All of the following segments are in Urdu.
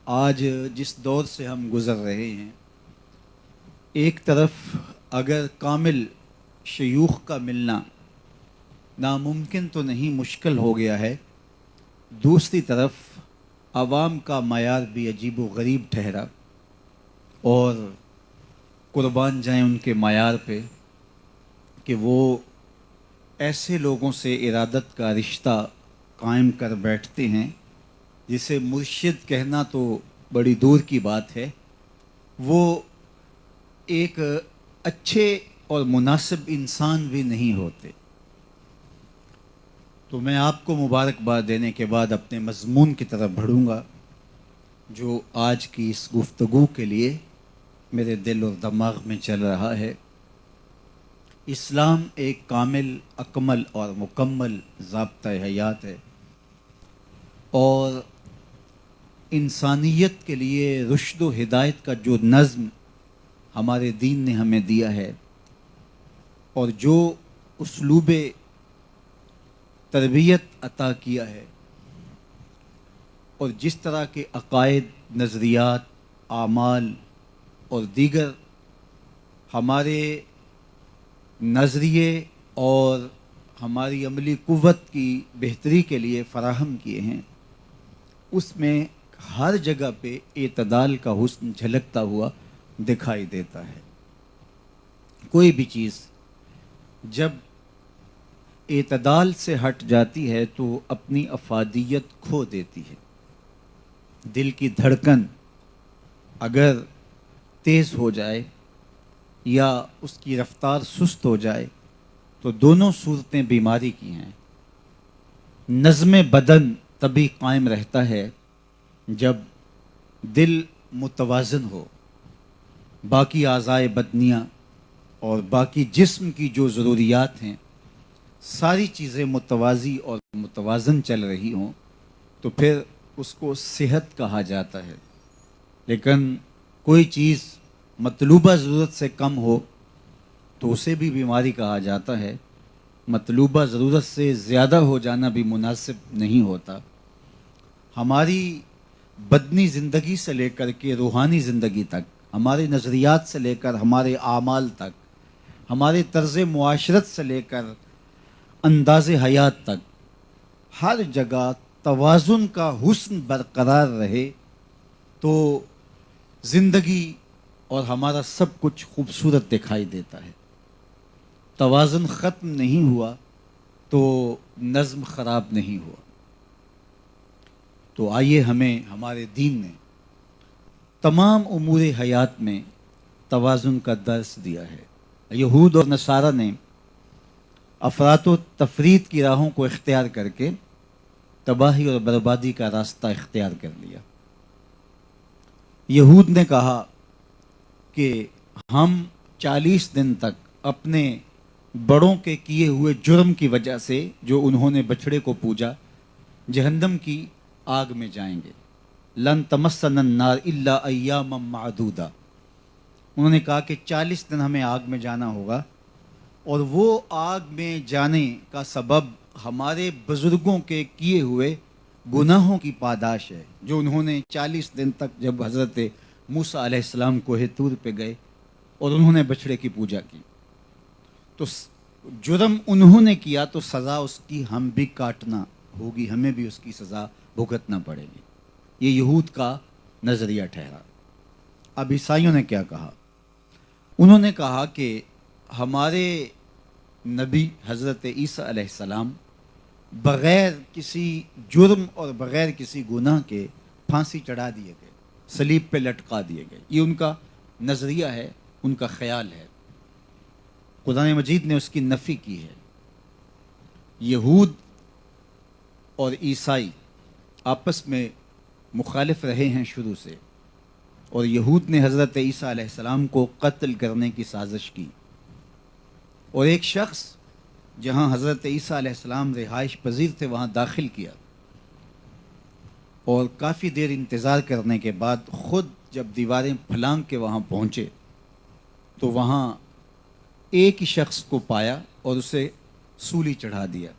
آج جس دور سے ہم گزر رہے ہیں، ایک طرف اگر کامل شیوخ کا ملنا ناممکن تو نہیں، مشکل ہو گیا ہے، دوسری طرف عوام کا معیار بھی عجیب و غریب ٹھہرا، اور قربان جائیں ان کے معیار پہ کہ وہ ایسے لوگوں سے ارادت کا رشتہ قائم کر بیٹھتے ہیں جسے مرشد کہنا تو بڑی دور کی بات ہے، وہ ایک اچھے اور مناسب انسان بھی نہیں ہوتے۔ تو میں آپ کو مبارکباد دینے کے بعد اپنے مضمون کی طرف بڑھوں گا، جو آج کی اس گفتگو کے لیے میرے دل اور دماغ میں چل رہا ہے۔ اسلام ایک کامل، اکمل اور مکمل ضابطۂ حیات ہے، اور انسانیت کے لیے رشد و ہدایت کا جو نظم ہمارے دین نے ہمیں دیا ہے، اور جو اسلوب تربیت عطا کیا ہے، اور جس طرح کے عقائد، نظریات، اعمال اور دیگر ہمارے نظریے اور ہماری عملی قوت کی بہتری کے لیے فراہم کیے ہیں، اس میں ہر جگہ پہ اعتدال کا حسن جھلکتا ہوا دکھائی دیتا ہے۔ کوئی بھی چیز جب اعتدال سے ہٹ جاتی ہے تو اپنی افادیت کھو دیتی ہے۔ دل کی دھڑکن اگر تیز ہو جائے یا اس کی رفتار سست ہو جائے تو دونوں صورتیں بیماری کی ہیں۔ نظم بدن تبھی قائم رہتا ہے جب دل متوازن ہو، باقی اعضائے بدنیاں اور باقی جسم کی جو ضروریات ہیں ساری چیزیں متوازی اور متوازن چل رہی ہوں تو پھر اس کو صحت کہا جاتا ہے۔ لیکن کوئی چیز مطلوبہ ضرورت سے کم ہو تو اسے بھی بیماری کہا جاتا ہے۔ مطلوبہ ضرورت سے زیادہ ہو جانا بھی مناسب نہیں ہوتا۔ ہماری بدنی زندگی سے لے کر کے روحانی زندگی تک، ہمارے نظریات سے لے کر ہمارے اعمال تک، ہمارے طرز معاشرت سے لے کر انداز حیات تک، ہر جگہ توازن کا حسن برقرار رہے تو زندگی اور ہمارا سب کچھ خوبصورت دکھائی دیتا ہے۔ توازن ختم نہیں ہوا تو نظم خراب نہیں ہوا۔ تو آئیے، ہمیں ہمارے دین نے تمام امور حیات میں توازن کا درس دیا ہے۔ یہود اور نصارہ نے افراط و تفریط کی راہوں کو اختیار کر کے تباہی اور بربادی کا راستہ اختیار کر لیا۔ یہود نے کہا کہ ہم 40 دن تک اپنے بڑوں کے کیے ہوئے جرم کی وجہ سے، جو انہوں نے بچھڑے کو پوجا، جہنم کی آگ میں جائیں گے۔ لن تمسنا النار الا ایاما معدودہ، انہوں نے کہا کہ 40 دن ہمیں آگ میں جانا ہوگا، اور وہ آگ میں جانے کا سبب ہمارے بزرگوں کے کیے ہوئے گناہوں کی پاداش ہے، جو انہوں نے 40 دن تک، جب حضرت موسیٰ علیہ السلام کوہ طور پہ گئے اور انہوں نے بچھڑے کی پوجا کی، تو جرم انہوں نے کیا تو سزا اس کی ہم بھی کاٹنا ہوگی، ہمیں بھی اس کی سزا بھگتنا پڑے گی۔ یہ یہود کا نظریہ ٹھہرا۔ اب عیسائیوں نے کیا کہا؟ انہوں نے کہا کہ ہمارے نبی حضرت عیسیٰ علیہ السلام بغیر کسی جرم اور بغیر کسی گناہ کے پھانسی چڑھا دیے گئے، صلیب پہ لٹکا دیے گئے۔ یہ ان کا نظریہ ہے، ان کا خیال ہے۔ قرآن مجید نے اس کی نفی کی ہے۔ یہود اور عیسائی آپس میں مخالف رہے ہیں شروع سے، اور یہود نے حضرت عیسیٰ علیہ السلام کو قتل کرنے کی سازش کی، اور ایک شخص جہاں حضرت عیسیٰ علیہ السلام رہائش پذیر تھے وہاں داخل کیا، اور کافی دیر انتظار کرنے کے بعد خود جب دیواریں پھلانگ کے وہاں پہنچے تو وہاں ایک ہی شخص کو پایا اور اسے سولی چڑھا دیا،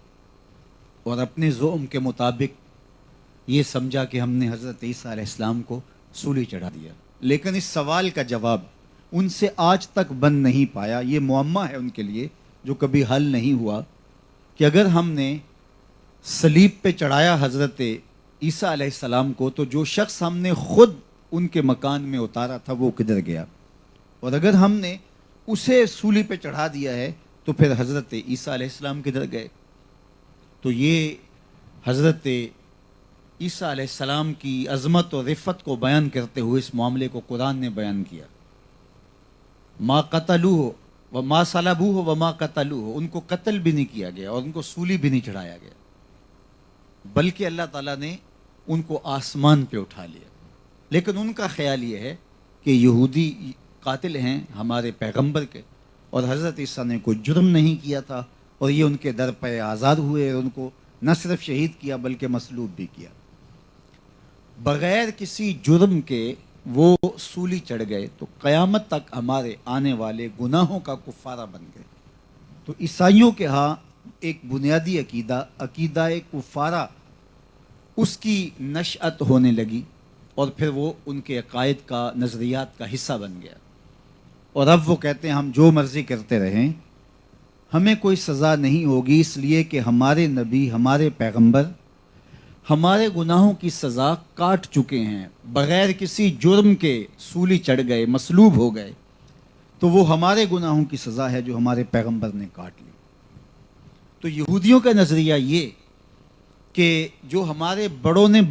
اور اپنے زعم کے مطابق یہ سمجھا کہ ہم نے حضرت عیسیٰ علیہ السلام کو سولی چڑھا دیا، لیکن اس سوال کا جواب ان سے آج تک بن نہیں پایا۔ یہ معمہ ہے ان کے لیے جو کبھی حل نہیں ہوا کہ اگر ہم نے صلیب پہ چڑھایا حضرت عیسیٰ علیہ السلام کو تو جو شخص ہم نے خود ان کے مکان میں اتارا تھا وہ کدھر گیا، اور اگر ہم نے اسے سولی پہ چڑھا دیا ہے تو پھر حضرت عیسیٰ علیہ السلام کدھر گئے۔ تو یہ حضرت عیسیٰ علیہ السلام کی عظمت اور رفت کو بیان کرتے ہوئے اس معاملے کو قرآن نے بیان کیا۔ ما قتلوہ وما صلبوہ وما قتلوہ، ان کو قتل بھی نہیں کیا گیا اور ان کو سولی بھی نہیں چڑھایا گیا، بلکہ اللہ تعالیٰ نے ان کو آسمان پہ اٹھا لیا۔ لیکن ان کا خیال یہ ہے کہ یہودی قاتل ہیں ہمارے پیغمبر کے، اور حضرت عیسیٰ نے کوئی جرم نہیں کیا تھا، اور یہ ان کے در پہ آزاد ہوئے اور ان کو نہ صرف شہید کیا بلکہ مصلوب بھی کیا۔ بغیر کسی جرم کے وہ سولی چڑھ گئے تو قیامت تک ہمارے آنے والے گناہوں کا کفارہ بن گئے۔ تو عیسائیوں کے ہاں ایک بنیادی عقیدہ کفارہ، اس کی نشأت ہونے لگی، اور پھر وہ ان کے عقائد کا، نظریات کا حصہ بن گیا، اور اب وہ کہتے ہیں ہم جو مرضی کرتے رہیں، ہمیں کوئی سزا نہیں ہوگی، اس لیے کہ ہمارے نبی، ہمارے پیغمبر ہمارے گناہوں کی سزا کاٹ چکے ہیں، بغیر کسی جرم کے سولی چڑھ گئے، مصلوب ہو گئے، تو وہ ہمارے گناہوں کی سزا ہے جو ہمارے پیغمبر نے کاٹ لی۔ تو یہودیوں کا نظریہ یہ کہ جو ہمارے بڑوں نے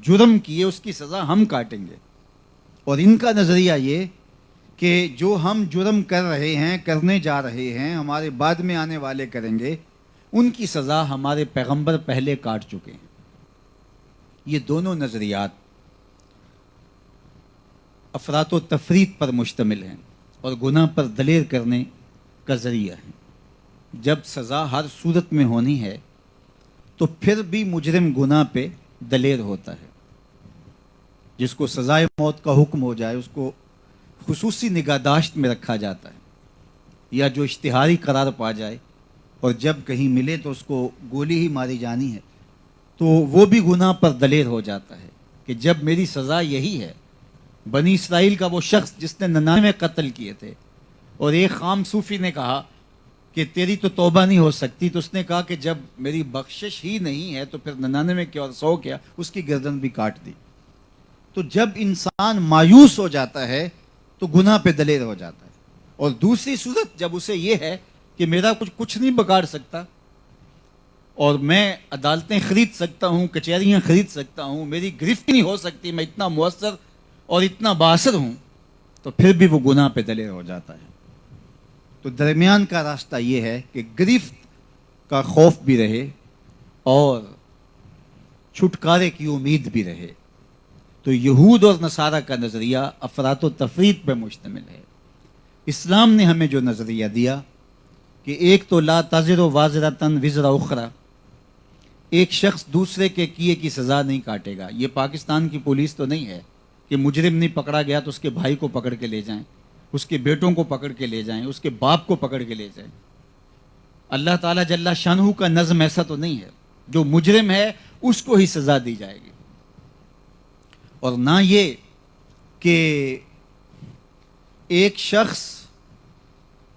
جرم کیے اس کی سزا ہم کاٹیں گے، اور ان کا نظریہ یہ کہ جو ہم جرم کر رہے ہیں، کرنے جا رہے ہیں، ہمارے بعد میں آنے والے کریں گے، ان کی سزا ہمارے پیغمبر پہلے کاٹ چکے ہیں۔ یہ دونوں نظریات افراط و تفریط پر مشتمل ہیں اور گناہ پر دلیر کرنے کا ذریعہ ہیں۔ جب سزا ہر صورت میں ہونی ہے تو پھر بھی مجرم گناہ پہ دلیر ہوتا ہے۔ جس کو سزائے موت کا حکم ہو جائے اس کو خصوصی نگہداشت میں رکھا جاتا ہے، یا جو اشتہاری قرار پا جائے اور جب کہیں ملے تو اس کو گولی ہی ماری جانی ہے، تو وہ بھی گناہ پر دلیر ہو جاتا ہے کہ جب میری سزا یہی ہے۔ بنی اسرائیل کا وہ شخص جس نے 99 قتل کیے تھے، اور ایک خام صوفی نے کہا کہ تیری تو توبہ نہیں ہو سکتی، تو اس نے کہا کہ جب میری بخشش ہی نہیں ہے تو پھر 99 کیا اور 100 کیا، اس کی گردن بھی کاٹ دی۔ تو جب انسان مایوس ہو جاتا ہے تو گناہ پہ دلیر ہو جاتا ہے، اور دوسری صورت جب اسے یہ ہے کہ میرا کچھ نہیں بگاڑ سکتا، اور میں عدالتیں خرید سکتا ہوں، کچہریاں خرید سکتا ہوں، میری گرفت نہیں ہو سکتی، میں اتنا مؤثر اور اتنا بااثر ہوں، تو پھر بھی وہ گناہ پہ دلیر ہو جاتا ہے۔ تو درمیان کا راستہ یہ ہے کہ گرفت کا خوف بھی رہے اور چھٹکارے کی امید بھی رہے۔ تو یہود اور نصارہ کا نظریہ افراط و تفریط پہ مشتمل ہے۔ اسلام نے ہمیں جو نظریہ دیا کہ ایک تو لا تزر وازرۃ وزر اخری، ایک شخص دوسرے کے کیے کی سزا نہیں کاٹے گا۔ یہ پاکستان کی پولیس تو نہیں ہے کہ مجرم نہیں پکڑا گیا تو اس کے بھائی کو پکڑ کے لے جائیں، اس کے بیٹوں کو پکڑ کے لے جائیں، اس کے باپ کو پکڑ کے لے جائیں۔ اللہ تعالیٰ جل شانہ کا نظم ایسا تو نہیں ہے، جو مجرم ہے اس کو ہی سزا دی جائے گی، اور نہ یہ کہ ایک شخص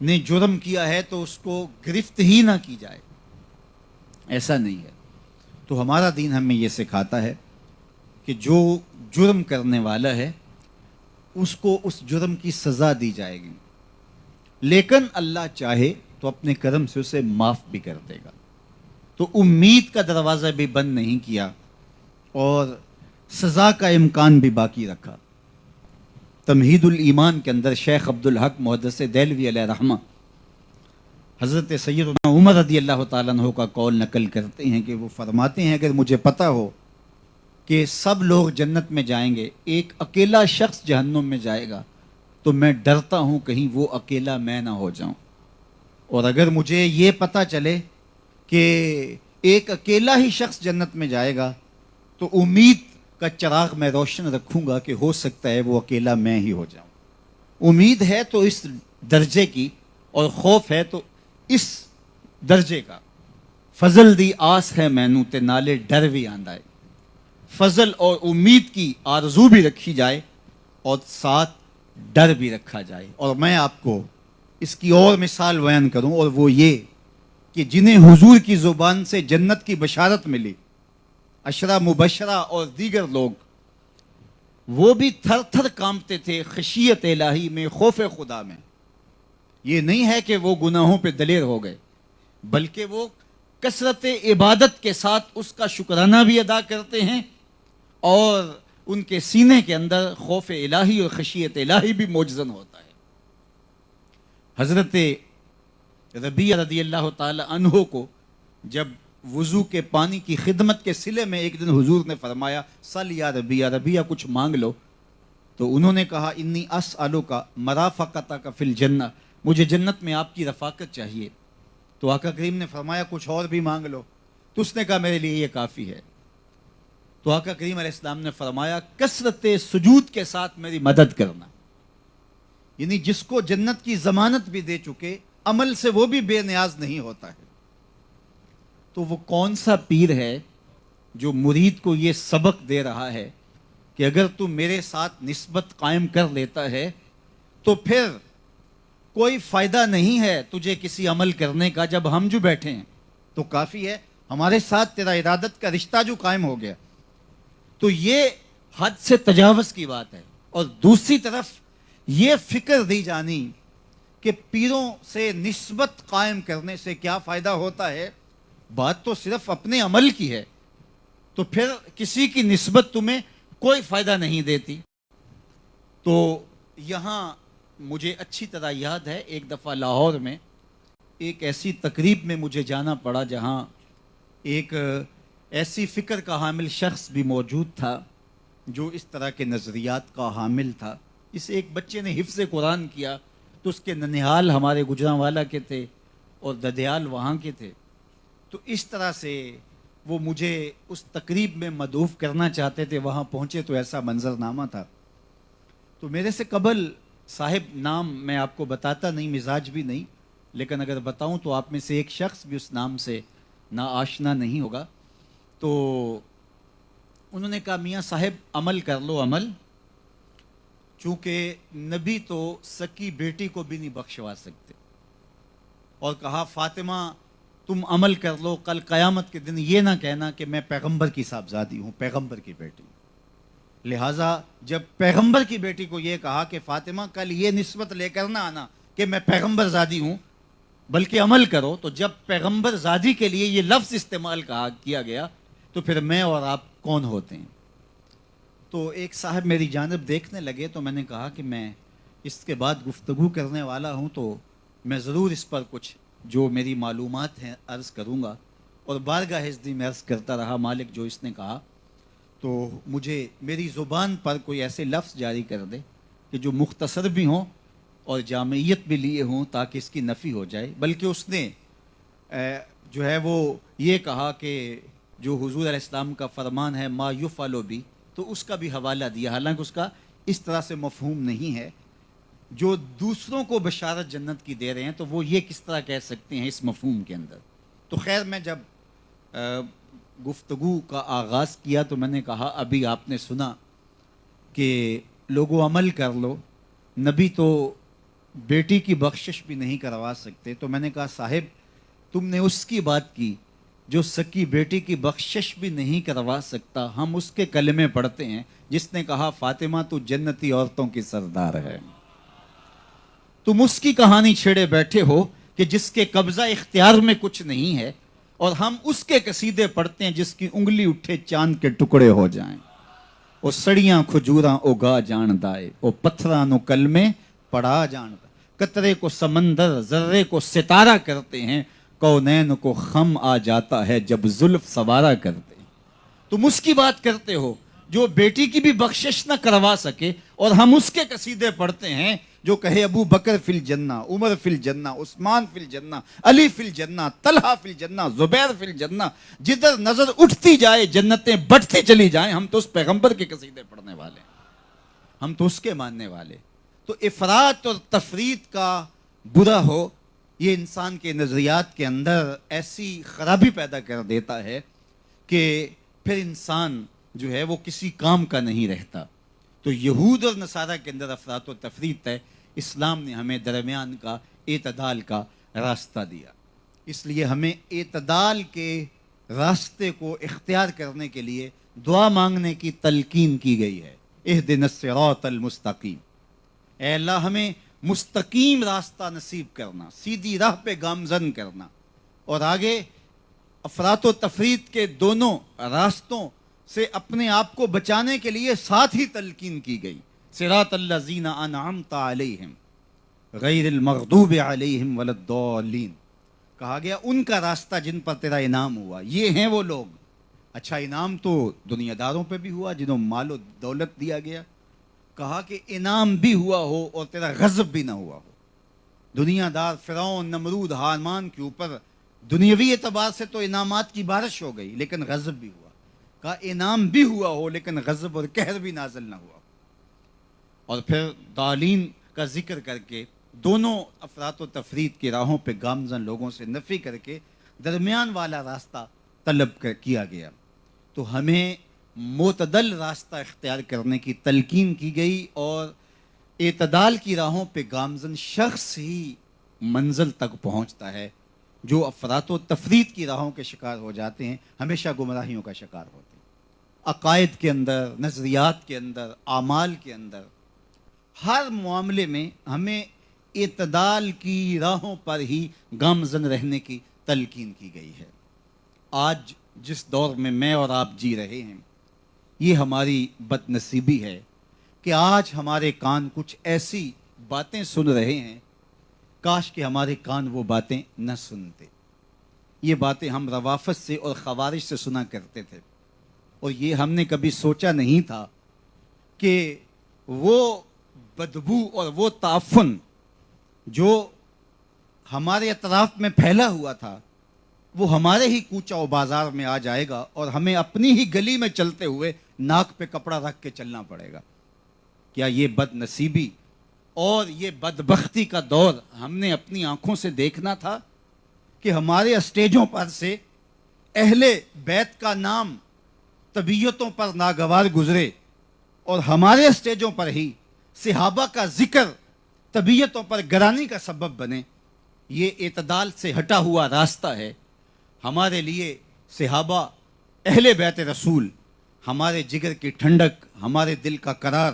نے جرم کیا ہے تو اس کو گرفت ہی نہ کی جائے، ایسا نہیں ہے۔ تو ہمارا دین ہمیں یہ سکھاتا ہے کہ جو جرم کرنے والا ہے اس کو اس جرم کی سزا دی جائے گی، لیکن اللہ چاہے تو اپنے کرم سے اسے معاف بھی کر دے گا۔ تو امید کا دروازہ بھی بند نہیں کیا اور سزا کا امکان بھی باقی رکھا۔ تمہید الایمان کے اندر شیخ عبدالحق محدث دہلوی علیہ رحمہ حضرت سیدنا عمر رضی اللہ تعالیٰ عنہ کا قول نقل کرتے ہیں کہ وہ فرماتے ہیں اگر مجھے پتہ ہو کہ سب لوگ جنت میں جائیں گے، ایک اکیلا شخص جہنم میں جائے گا، تو میں ڈرتا ہوں کہیں وہ اکیلا میں نہ ہو جاؤں، اور اگر مجھے یہ پتہ چلے کہ ایک اکیلا ہی شخص جنت میں جائے گا تو امید کا چراغ میں روشن رکھوں گا کہ ہو سکتا ہے وہ اکیلا میں ہی ہو جاؤں۔ امید ہے تو اس درجے کی، اور خوف ہے تو اس درجے کا۔ فضل دی آس ہے مینوں تے نالے ڈر بھی آندا ہے۔ فضل اور امید کی آرزو بھی رکھی جائے اور ساتھ ڈر بھی رکھا جائے. اور میں آپ کو اس کی اور مثال بیان کروں، اور وہ یہ کہ جنہیں حضور کی زبان سے جنت کی بشارت ملی، عشرہ مبشرہ اور دیگر لوگ، وہ بھی تھر تھر کانپتے تھے خشیت الہی میں، خوف خدا میں. یہ نہیں ہے کہ وہ گناہوں پہ دلیر ہو گئے، بلکہ وہ کثرت عبادت کے ساتھ اس کا شکرانہ بھی ادا کرتے ہیں، اور ان کے سینے کے اندر خوف الہی اور خشیت الہی بھی موجزن ہوتا ہے. حضرت ربیعہ رضی اللہ تعالی عنہ کو جب وضو کے پانی کی خدمت کے صلے میں ایک دن حضور نے فرمایا سل یا ربیعہ، ربیعہ کچھ مانگ لو، تو انہوں نے کہا انی اسألک مرافقتک فی الجنہ، مجھے جنت میں آپ کی رفاقت چاہیے. تو آقا کریم نے فرمایا کچھ اور بھی مانگ لو، تو اس نے کہا میرے لیے یہ کافی ہے. تو آقا کریم علیہ السلام نے فرمایا کثرت سجود کے ساتھ میری مدد کرنا. یعنی جس کو جنت کی ضمانت بھی دے چکے، عمل سے وہ بھی بے نیاز نہیں ہوتا ہے. تو وہ کون سا پیر ہے جو مرید کو یہ سبق دے رہا ہے کہ اگر تو میرے ساتھ نسبت قائم کر لیتا ہے تو پھر کوئی فائدہ نہیں ہے تجھے کسی عمل کرنے کا، جب ہم جو بیٹھے ہیں تو کافی ہے، ہمارے ساتھ تیرا ارادت کا رشتہ جو قائم ہو گیا. تو یہ حد سے تجاوز کی بات ہے. اور دوسری طرف یہ فکر دی جانی کہ پیروں سے نسبت قائم کرنے سے کیا فائدہ ہوتا ہے، بات تو صرف اپنے عمل کی ہے، تو پھر کسی کی نسبت تمہیں کوئی فائدہ نہیں دیتی. تو یہاں مجھے اچھی طرح یاد ہے ایک دفعہ لاہور میں ایک ایسی تقریب میں مجھے جانا پڑا جہاں ایک ایسی فکر کا حامل شخص بھی موجود تھا جو اس طرح کے نظریات کا حامل تھا. اس ایک بچے نے حفظ قرآن کیا، تو اس کے ننہال ہمارے گجرانوالا کے تھے اور ددیال وہاں کے تھے. تو اس طرح سے وہ مجھے اس تقریب میں مدعو کرنا چاہتے تھے. وہاں پہنچے تو ایسا منظرنامہ تھا. تو میرے سے قبل صاحب نام میں آپ کو بتاتا نہیں، مزاج بھی نہیں، لیکن اگر بتاؤں تو آپ میں سے ایک شخص بھی اس نام سے نا آشنا نہیں ہوگا. تو انہوں نے کہا میاں صاحب عمل کر لو عمل، چونکہ نبی تو سکی بیٹی کو بھی نہیں بخشوا سکتے. اور کہا فاطمہ تم عمل کر لو، کل قیامت کے دن یہ نہ کہنا کہ میں پیغمبر کی صاحبزادی ہوں، پیغمبر کی بیٹی ہوں. لہٰذا جب پیغمبر کی بیٹی کو یہ کہا کہ فاطمہ کل یہ نسبت لے کر نہ آنا کہ میں پیغمبر زادی ہوں، بلکہ عمل کرو، تو جب پیغمبر زادی کے لیے یہ لفظ استعمال کیا گیا تو پھر میں اور آپ کون ہوتے ہیں؟ تو ایک صاحب میری جانب دیکھنے لگے، تو میں نے کہا کہ میں اس کے بعد گفتگو کرنے والا ہوں، تو میں ضرور اس پر کچھ جو میری معلومات ہیں عرض کروں گا. اور بارگاہ حضرت میں عرض کرتا رہا مالک جو اس نے کہا، تو مجھے میری زبان پر کوئی ایسے لفظ جاری کر دے کہ جو مختصر بھی ہوں اور جامعیت بھی لیے ہوں تاکہ اس کی نفی ہو جائے. بلکہ اس نے جو ہے وہ یہ کہا کہ جو حضور علیہ السلام کا فرمان ہے ما یفعل بی، تو اس کا بھی حوالہ دیا، حالانکہ اس کا اس طرح سے مفہوم نہیں ہے. جو دوسروں کو بشارت جنت کی دے رہے ہیں تو وہ یہ کس طرح کہہ سکتے ہیں اس مفہوم کے اندر. تو خیر میں جب گفتگو کا آغاز کیا تو میں نے کہا ابھی آپ نے سنا کہ لوگوں عمل کر لو، نبی تو بیٹی کی بخشش بھی نہیں کروا سکتے. تو میں نے کہا صاحب تم نے اس کی بات کی جو سکی بیٹی کی بخشش بھی نہیں کروا سکتا. ہم اس کے کلمے پڑھتے ہیں جس نے کہا فاطمہ تو جنتی عورتوں کی سردار ہے. تم اس کی کہانی چھیڑے بیٹھے ہو کہ جس کے قبضہ اختیار میں کچھ نہیں ہے، اور ہم اس کے قصیدے پڑھتے ہیں جس کی انگلی اٹھے چاند کے ٹکڑے ہو جائیں. او سڑیاں کھجوراں اگا جان دائے، او پتھراں نو کلمے پڑھا جان دائے. قطرے کو سمندر ذرے کو ستارہ کرتے ہیں، کونین کو خم آ جاتا ہے جب زلف سوارا کرتے ہیں. تم اس کی بات کرتے ہو جو بیٹی کی بھی بخشش نہ کروا سکے، اور ہم اس کے قصیدے پڑھتے ہیں جو کہے ابو بکر فی الجنہ، عمر فی الجنہ، عثمان فی الجنہ، علی فی الجنہ، طلحہ فی الجنہ، زبیر فی الجنہ. جدھر نظر اٹھتی جائے جنتیں بٹھتی چلی جائیں. ہم تو اس پیغمبر کے قصیدے پڑھنے والے ہیں، ہم تو اس کے ماننے والے. تو افراط اور تفریط کا برا ہو یہ انسان کے نظریات کے اندر ایسی خرابی پیدا کر دیتا ہے کہ پھر انسان جو ہے وہ کسی کام کا نہیں رہتا. تو یہود اور نصارہ کے اندر افراط و تفریط ہے. اسلام نے ہمیں درمیان کا اعتدال کا راستہ دیا. اس لیے ہمیں اعتدال کے راستے کو اختیار کرنے کے لیے دعا مانگنے کی تلقین کی گئی ہے. اہدنا الصراط المستقیم. اے اللہ ہمیں مستقیم راستہ نصیب کرنا، سیدھی راہ پہ گامزن کرنا. اور آگے افراط و تفریط کے دونوں راستوں سے اپنے آپ کو بچانے کے لیے ساتھ ہی تلقین کی گئی. صراط الذین انعمت علیہم غیر المغضوب علیہم ولا الضالین. کہا گیا ان کا راستہ جن پر تیرا انعام ہوا، یہ ہیں وہ لوگ. اچھا، انعام تو دنیا داروں پہ بھی ہوا جنہوں مال و دولت دیا گیا. کہا کہ انعام بھی ہوا ہو اور تیرا غضب بھی نہ ہوا ہو. دنیا دار فرعون، نمرود، حامان کے اوپر دنیاوی اعتبار سے تو انعامات کی بارش ہو گئی، لیکن غضب بھی ہوا. کہا انعام بھی ہوا ہو لیکن غضب اور قہر بھی نازل نہ ہوا. اور پھر ضالین کا ذکر کر کے دونوں افراط و تفریط کی راہوں پہ گامزن لوگوں سے نفی کر کے درمیان والا راستہ طلب کیا گیا. تو ہمیں معتدل راستہ اختیار کرنے کی تلقین کی گئی، اور اعتدال کی راہوں پہ گامزن شخص ہی منزل تک پہنچتا ہے. جو افراط و تفریط کی راہوں کے شکار ہو جاتے ہیں ہمیشہ گمراہیوں کا شکار ہوتے ہیں. عقائد کے اندر، نظریات کے اندر، اعمال کے اندر، ہر معاملے میں ہمیں اعتدال کی راہوں پر ہی گامزن رہنے کی تلقین کی گئی ہے. آج جس دور میں میں اور آپ جی رہے ہیں، یہ ہماری بد نصیبی ہے کہ آج ہمارے کان کچھ ایسی باتیں سن رہے ہیں، کاش کہ ہمارے کان وہ باتیں نہ سنتے. یہ باتیں ہم روافض سے اور خوارج سے سنا کرتے تھے، اور یہ ہم نے کبھی سوچا نہیں تھا کہ وہ بدبو اور وہ تعفن جو ہمارے اطراف میں پھیلا ہوا تھا وہ ہمارے ہی کوچہ و بازار میں آ جائے گا، اور ہمیں اپنی ہی گلی میں چلتے ہوئے ناک پہ کپڑا رکھ کے چلنا پڑے گا. کیا یہ بد نصیبی اور یہ بدبختی کا دور ہم نے اپنی آنکھوں سے دیکھنا تھا کہ ہمارے اسٹیجوں پر سے اہل بیت کا نام طبیعتوں پر ناگوار گزرے، اور ہمارے اسٹیجوں پر ہی صحابہ کا ذکر طبیعتوں پر گرانی کا سبب بنے؟ یہ اعتدال سے ہٹا ہوا راستہ ہے. ہمارے لیے صحابہ، اہل بیت رسول ہمارے جگر کی ٹھنڈک، ہمارے دل کا قرار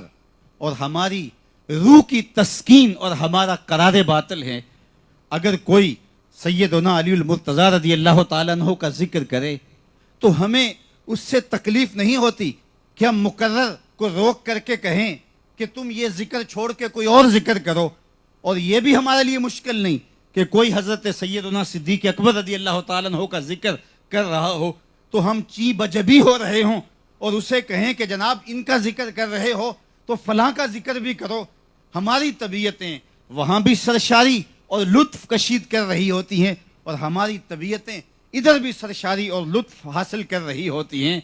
اور ہماری روح کی تسکین اور ہمارا قرار باطل ہے. اگر کوئی سیدنا علی المرتضیٰ رضی اللہ تعالیٰ عنہ کا ذکر کرے تو ہمیں اس سے تکلیف نہیں ہوتی کہ ہم مقرر کو روک کر کے کہیں کہ تم یہ ذکر چھوڑ کے کوئی اور ذکر کرو. اور یہ بھی ہمارے لیے مشکل نہیں کہ کوئی حضرت سیدنا صدیق اکبر رضی اللہ تعالیٰ عنہ کا ذکر کر رہا ہو تو ہم چی بجبی ہو رہے ہوں اور اسے کہیں کہ جناب ان کا ذکر کر رہے ہو تو فلاں کا ذکر بھی کرو. ہماری طبیعتیں وہاں بھی سرشاری اور لطف کشید کر رہی ہوتی ہیں، اور ہماری طبیعتیں ادھر بھی سرشاری اور لطف حاصل کر رہی ہوتی ہیں.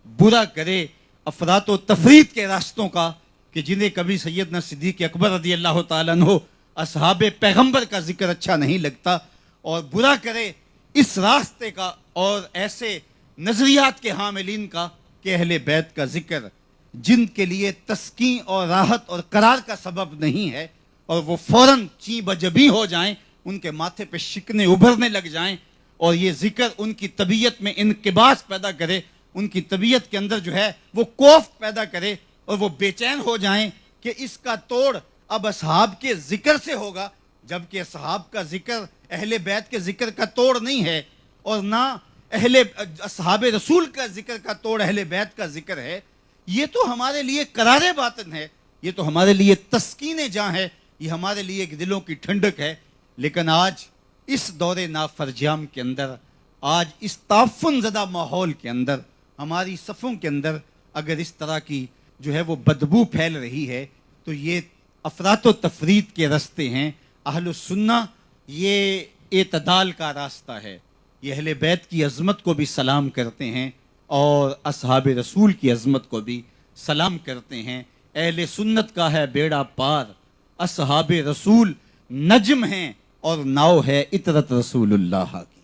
برا کرے افراط و تفریط کے راستوں کا کہ جنہیں کبھی سیدنا صدیق اکبر رضی اللہ تعالیٰ عنہ اصحاب پیغمبر کا ذکر اچھا نہیں لگتا، اور برا کرے اس راستے کا اور ایسے نظریات کے حاملین کا کہ اہل بیت کا ذکر جن کے لیے تسکین اور راحت اور قرار کا سبب نہیں ہے، اور وہ فوراً چی بجبی ہو جائیں، ان کے ماتھے پہ شکنے ابھرنے لگ جائیں، اور یہ ذکر ان کی طبیعت میں انقباض پیدا کرے، ان کی طبیعت کے اندر جو ہے وہ کوفت پیدا کرے، اور وہ بے چین ہو جائیں کہ اس کا توڑ اب اصحاب کے ذکر سے ہوگا، جبکہ اصحاب کا ذکر اہل بیت کے ذکر کا توڑ نہیں ہے، اور نہ اصحاب رسول کا ذکر کا توڑ اہل بیت کا ذکر ہے. یہ تو ہمارے لیے قرار باطن ہے، یہ تو ہمارے لیے تسکین جاں ہے، یہ ہمارے لیے ایک دلوں کی ٹھنڈک ہے. لیکن آج اس دور نافرجام کے اندر، آج اس تعفن زدہ ماحول کے اندر، ہماری صفوں کے اندر اگر اس طرح کی جو ہے وہ بدبو پھیل رہی ہے تو یہ افراط و تفریط کے راستے ہیں. اہل السنہ یہ اعتدال کا راستہ ہے. یہ اہل بیت کی عظمت کو بھی سلام کرتے ہیں اور اصحاب رسول کی عظمت کو بھی سلام کرتے ہیں. اہل سنت کا ہے بیڑا پار، اصحاب رسول نجم ہیں اور ناؤ ہے عطرت رسول اللہ کی.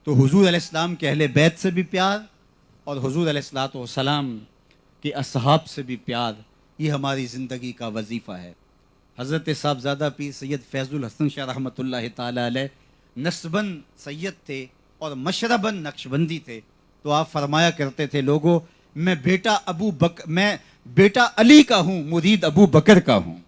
تو حضور علیہ السلام کے اہل بیت سے بھی پیار اور حضور علیہ الصلوۃ والسلام کے اصحاب سے بھی پیار، یہ ہماری زندگی کا وظیفہ ہے۔ حضرت صاحبزادہ پیر سید فیض الحسن شاہ رحمۃ اللہ تعالی علیہ نسباً سید تھے اور مشرباً نقشبندی تھے، تو آپ فرمایا کرتے تھے، لوگوں میں بیٹا علی کا ہوں، مرید ابو بکر کا ہوں۔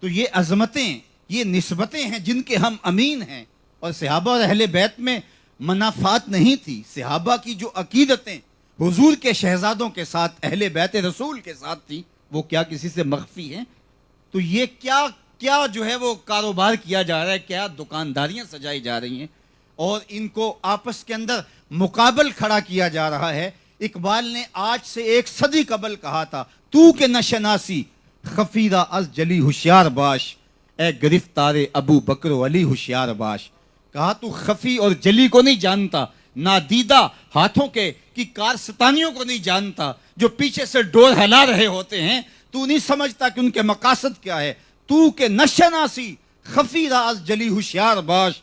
تو یہ عظمتیں، یہ نسبتیں ہیں جن کے ہم امین ہیں۔ اور صحابہ اور اہل بیت میں منافات نہیں تھی، صحابہ کی جو عقیدتیں حضور کے شہزادوں کے ساتھ، اہل بیت رسول کے ساتھ تھی، وہ کیا کسی سے مخفی ہیں؟ تو یہ کیا جو ہے وہ کاروبار کیا جا رہا ہے، کیا دکانداریاں سجائی جا رہی ہیں، اور ان کو آپس کے اندر مقابل کھڑا کیا جا رہا ہے۔ اقبال نے آج سے 1 صدی قبل کہا تھا، تو کہ نہ شناسی خفیرہ از جلی ہوشیار باش، اے گرفتار ابو بکر و علی ہوشیار باش۔ کہا تو خفی اور جلی کو نہیں جانتا، نادیدہ ہاتھوں کے کی کارستانیوں کو نہیں جانتا، جو پیچھے سے ڈور ہلا رہے ہوتے ہیں، تو نہیں سمجھتا کہ ان کے مقاصد کیا ہے۔ تو کہ نشناسی خفیرہ از جلی ہوشیار باش،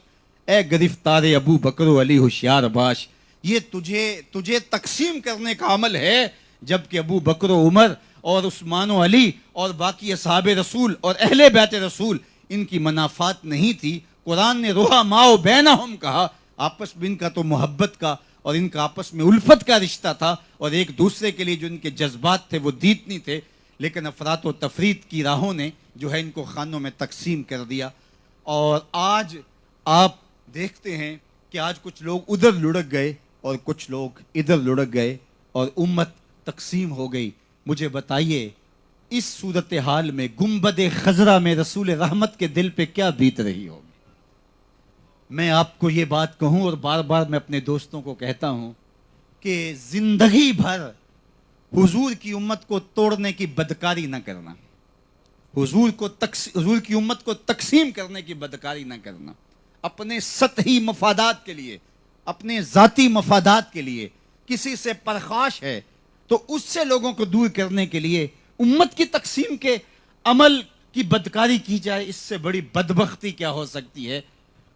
اے گرفتار ابو بکر و علی ہوشیار باش۔ یہ تجھے تقسیم کرنے کا عمل ہے، جبکہ ابو بکر و عمر اور عثمان و علی اور باقی اصحاب رسول اور اہل بیت رسول، ان کی منافات نہیں تھی۔ قرآن نے رحماء بینہم کہا، آپس میں ان کا تو محبت کا اور ان کا آپس میں الفت کا رشتہ تھا، اور ایک دوسرے کے لیے جو ان کے جذبات تھے وہ دیتنی تھے، لیکن افراط و تفریط کی راہوں نے جو ہے ان کو خانوں میں تقسیم کر دیا۔ اور آج آپ دیکھتے ہیں کہ آج کچھ لوگ ادھر لڑک گئے اور کچھ لوگ ادھر لڑک گئے اور امت تقسیم ہو گئی۔ مجھے بتائیے اس صورتحال میں گنبد خضرا میں رسول رحمت کے دل پہ کیا بیت رہی ہوگی؟ میں آپ کو یہ بات کہوں، اور بار بار میں اپنے دوستوں کو کہتا ہوں کہ زندگی بھر حضور کی امت کو توڑنے کی بدکاری نہ کرنا، حضور کی امت کو تقسیم کرنے کی بدکاری نہ کرنا، اپنے سطحی مفادات کے لیے، اپنے ذاتی مفادات کے لیے کسی سے پرخاش ہے تو اس سے لوگوں کو دور کرنے کے لیے امت کی تقسیم کے عمل کی بدکاری کی جائے، اس سے بڑی بدبختی کیا ہو سکتی ہے؟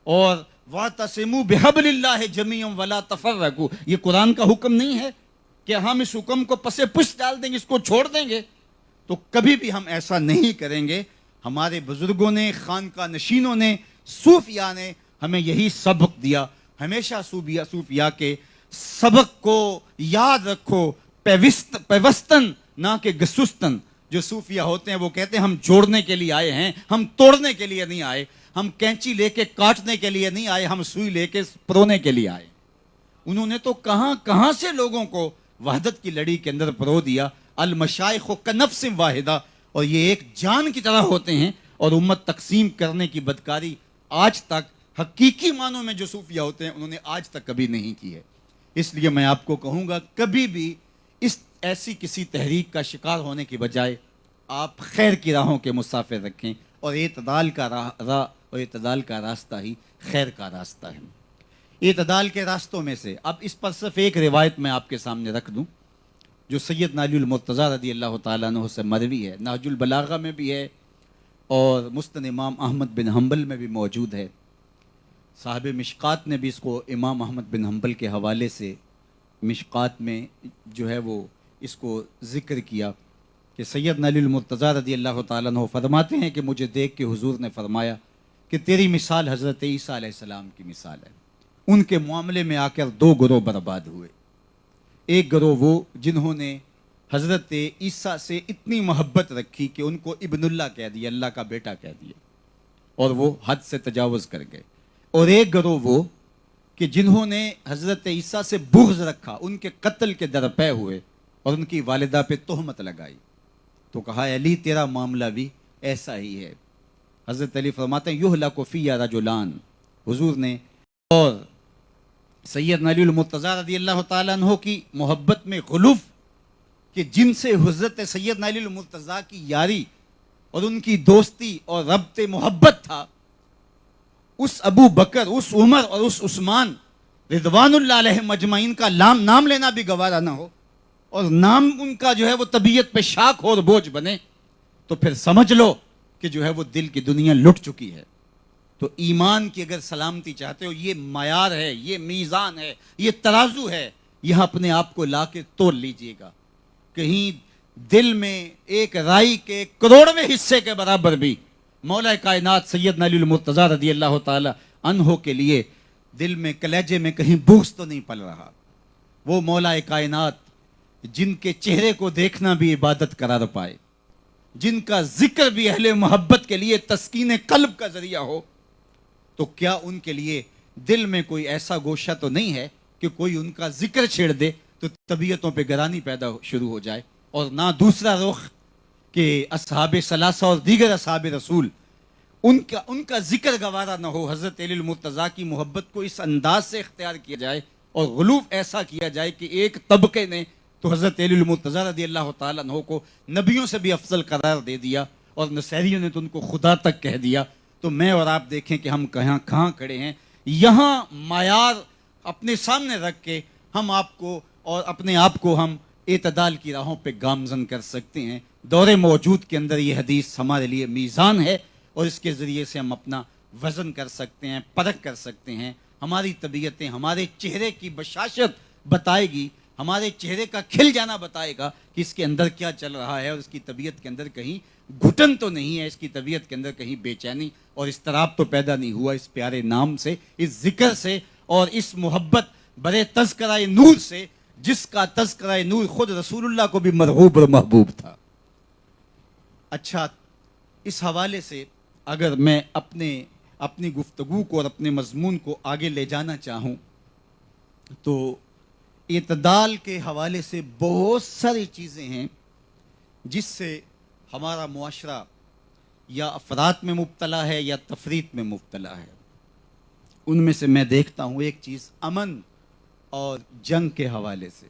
اور وَاعْتَصِمُوا بِحَبْلِ اللَّهِ جَمِيعًا وَلَا تَفَرَّقُوا، یہ قرآن کا حکم نہیں ہے کہ ہم اس حکم کو پس پش ڈال دیں گے، اس کو چھوڑ دیں گے، تو کبھی بھی ہم ایسا نہیں کریں گے۔ ہمارے بزرگوں نے، خانقاہ نشینوں نے، صوفیاء نے ہمیں یہی سبق دیا۔ ہمیشہ صوفیاء کے سبق کو یاد رکھو، پیوستن نہ کہ گسستن۔ جو صوفیاء ہوتے ہیں وہ کہتے ہیں ہم جوڑنے کے لیے آئے ہیں، ہم توڑنے کے لیے نہیں آئے، ہم کینچی لے کے کاٹنے کے لیے نہیں آئے، ہم سوئی لے کے پرونے کے لیے آئے۔ انہوں نے تو کہاں سے لوگوں کو وحدت کی لڑی کے اندر پرو دیا۔ المشائخ کنفس واحدہ، اور یہ ایک جان کی طرح ہوتے ہیں، اور امت تقسیم کرنے کی بدکاری آج تک حقیقی معنوں میں جو صوفیاء ہوتے ہیں انہوں نے آج تک کبھی نہیں کی ہے۔ اس لیے میں آپ کو کہوں گا، کبھی بھی ایسی کسی تحریک کا شکار ہونے کی بجائے آپ خیر کی راہوں کے مسافر رکھیں، اور اعتدال کا راستہ ہی خیر کا راستہ ہے۔ اعتدال کے راستوں میں سے اب اس پر صرف ایک روایت میں آپ کے سامنے رکھ دوں، جو سیدنا علی المرتضیٰ رضی اللہ تعالیٰ عنہ سے مروی ہے، نہج البلاغہ میں بھی ہے اور مسند امام احمد بن حنبل میں بھی موجود ہے۔ صاحب مشکات نے بھی اس کو امام احمد بن حنبل کے حوالے سے مشکات میں جو ہے وہ اس کو ذکر کیا کہ سیدنا علی المرتضیٰ رضی اللہ تعالیٰ عنہ فرماتے ہیں کہ مجھے دیکھ کے حضور نے فرمایا کہ تیری مثال حضرت عیسیٰ علیہ السلام کی مثال ہے۔ ان کے معاملے میں آ کر 2 گروہ برباد ہوئے۔ ایک گروہ وہ جنہوں نے حضرت عیسیٰ سے اتنی محبت رکھی کہ ان کو ابن اللہ کہہ دیا، اللہ کا بیٹا کہہ دیا، اور وہ حد سے تجاوز کر گئے۔ اور ایک گروہ وہ کہ جنہوں نے حضرت عیسیٰ سے بغض رکھا، ان کے قتل کے درپے ہوئے اور ان کی والدہ پہ تہمت لگائی۔ تو کہا علی تیرا معاملہ بھی ایسا ہی ہے۔ حضرت علی فرماتے ہیں یہلک فی رجلان، حضور نے اور سیدنا علی المرتضیٰ رضی اللہ تعالیٰ عنہ کی محبت میں غلوف کہ جن سے حضرت سیدنا علی المرتضیٰ کی یاری اور ان کی دوستی اور ربط محبت تھا، اس ابو بکر، اس عمر اور اس عثمان رضوان اللہ علیہ مجمعین کا نام لینا بھی گوارا نہ ہو، اور نام ان کا جو ہے وہ طبیعت پہ شاک ہو اور بوجھ بنے، تو پھر سمجھ لو کہ جو ہے وہ دل کی دنیا لٹ چکی ہے۔ تو ایمان کی اگر سلامتی چاہتے ہو، یہ معیار ہے، یہ میزان ہے، یہ ترازو ہے یہاں اپنے آپ کو لا کے تول لیجئے گا. کہیں دل میں ایک رائی کے کروڑویں حصے کے برابر بھی مولا کائنات سیدنا علی المرتضیٰ رضی اللہ تعالی عنہ کے لیے دل میں کلیجے میں کہیں بغض تو نہیں پل رہا. وہ مولا کائنات جن کے چہرے کو دیکھنا بھی عبادت قرار پائے, جن کا ذکر بھی اہل محبت کے لیے تسکین قلب کا ذریعہ ہو, تو کیا ان کے لیے دل میں کوئی ایسا گوشہ تو نہیں ہے کہ کوئی ان کا ذکر چھیڑ دے تو طبیعتوں پہ گرانی پیدا شروع ہو جائے؟ اور نہ دوسرا رخ کہ اصحاب ثلاثہ اور دیگر اصحاب رسول ان کا ذکر گوارا نہ ہو, حضرت علی المرتضیٰ کی محبت کو اس انداز سے اختیار کیا جائے اور غلوف ایسا کیا جائے کہ ایک طبقے نے تو حضرت علی المرتضیٰ رضی اللہ تعالیٰ عنہ کو نبیوں سے بھی افضل قرار دے دیا اور نصیریوں نے تو ان کو خدا تک کہہ دیا. تو میں اور آپ دیکھیں کہ ہم کہاں کھڑے ہیں. یہاں معیار اپنے سامنے رکھ کے ہم آپ کو اور اپنے آپ کو ہم اعتدال کی راہوں پہ گامزن کر سکتے ہیں. دور موجود کے اندر یہ حدیث ہمارے لیے میزان ہے اور اس کے ذریعے سے ہم اپنا وزن کر سکتے ہیں, پرکھ کر سکتے ہیں. ہماری طبیعتیں ہمارے چہرے کی بشاشت بتائے گی, ہمارے چہرے کا کھل جانا بتائے گا کہ اس کے اندر کیا چل رہا ہے اور اس کی طبیعت کے اندر کہیں گھٹن تو نہیں ہے, اس کی طبیعت کے اندر کہیں بے چینی اور اضطراب تو پیدا نہیں ہوا اس پیارے نام سے, اس ذکر سے اور اس محبت برے تذکرہ نور سے, جس کا تذکرہ نور خود رسول اللہ کو بھی مرغوب اور محبوب تھا. اچھا, اس حوالے سے اگر میں اپنی گفتگو کو اور اپنے مضمون کو آگے لے جانا چاہوں تو اعتدال کے حوالے سے بہت ساری چیزیں ہیں جس سے ہمارا معاشرہ یا افراط میں مبتلا ہے یا تفریط میں مبتلا ہے. ان میں سے میں دیکھتا ہوں ایک چیز امن اور جنگ کے حوالے سے.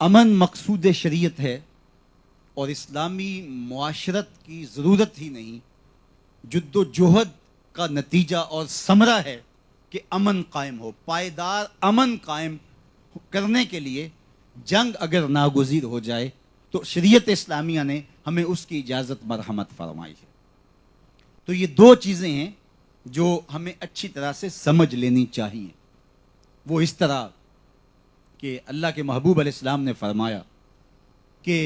امن مقصود شریعت ہے اور اسلامی معاشرت کی ضرورت ہی نہیں, جد و جہد کا نتیجہ اور ثمرہ ہے کہ امن قائم ہو. پائیدار امن قائم کرنے کے لیے جنگ اگر ناگزیر ہو جائے تو شریعت اسلامیہ نے ہمیں اس کی اجازت مرحمت فرمائی ہے. تو یہ دو چیزیں ہیں جو ہمیں اچھی طرح سے سمجھ لینی چاہیے. وہ اس طرح کہ اللہ کے محبوب علیہ السلام نے فرمایا کہ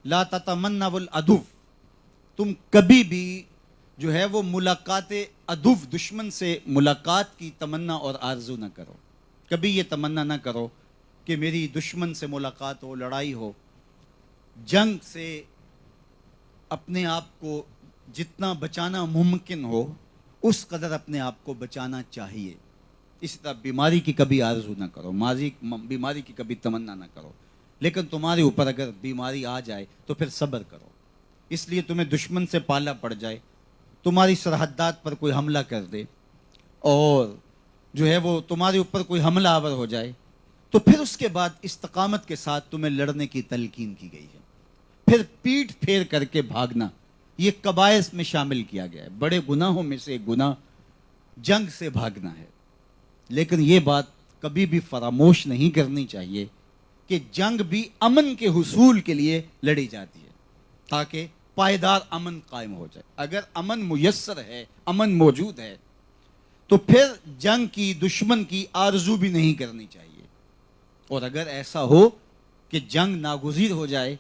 لا تتمنوا العدو, تم کبھی بھی جو ہے وہ ملاقات عدو دشمن سے ملاقات کی تمنا اور آرزو نہ کرو. کبھی یہ تمنا نہ کرو کہ میری دشمن سے ملاقات ہو, لڑائی ہو. جنگ سے اپنے آپ کو جتنا بچانا ممکن ہو اس قدر اپنے آپ کو بچانا چاہیے. اس طرح بیماری کی کبھی آرزو نہ کرو, بیماری کی کبھی تمنا نہ کرو. لیکن تمہارے اوپر اگر بیماری آ جائے تو پھر صبر کرو. اس لیے تمہیں دشمن سے پالا پڑ جائے, تمہاری سرحدات پر کوئی حملہ کر دے اور جو ہے وہ تمہارے اوپر کوئی حملہ آور ہو جائے, تو پھر اس کے بعد استقامت کے ساتھ تمہیں لڑنے کی تلقین کی گئی ہے. پھر پیٹھ پھیر کر کے بھاگنا یہ قبائح میں شامل کیا گیا ہے. بڑے گناہوں میں سے ایک گناہ جنگ سے بھاگنا ہے. لیکن یہ بات کبھی بھی فراموش نہیں کرنی چاہیے کہ جنگ بھی امن کے حصول کے لیے لڑی جاتی ہے تاکہ پائیدار امن قائم ہو جائے. اگر امن میسر ہے, امن موجود ہے, تو پھر جنگ کی, دشمن کی آرزو بھی نہیں کرنی چاہیے. اور اگر ایسا ہو کہ جنگ ناگزیر ہو جائے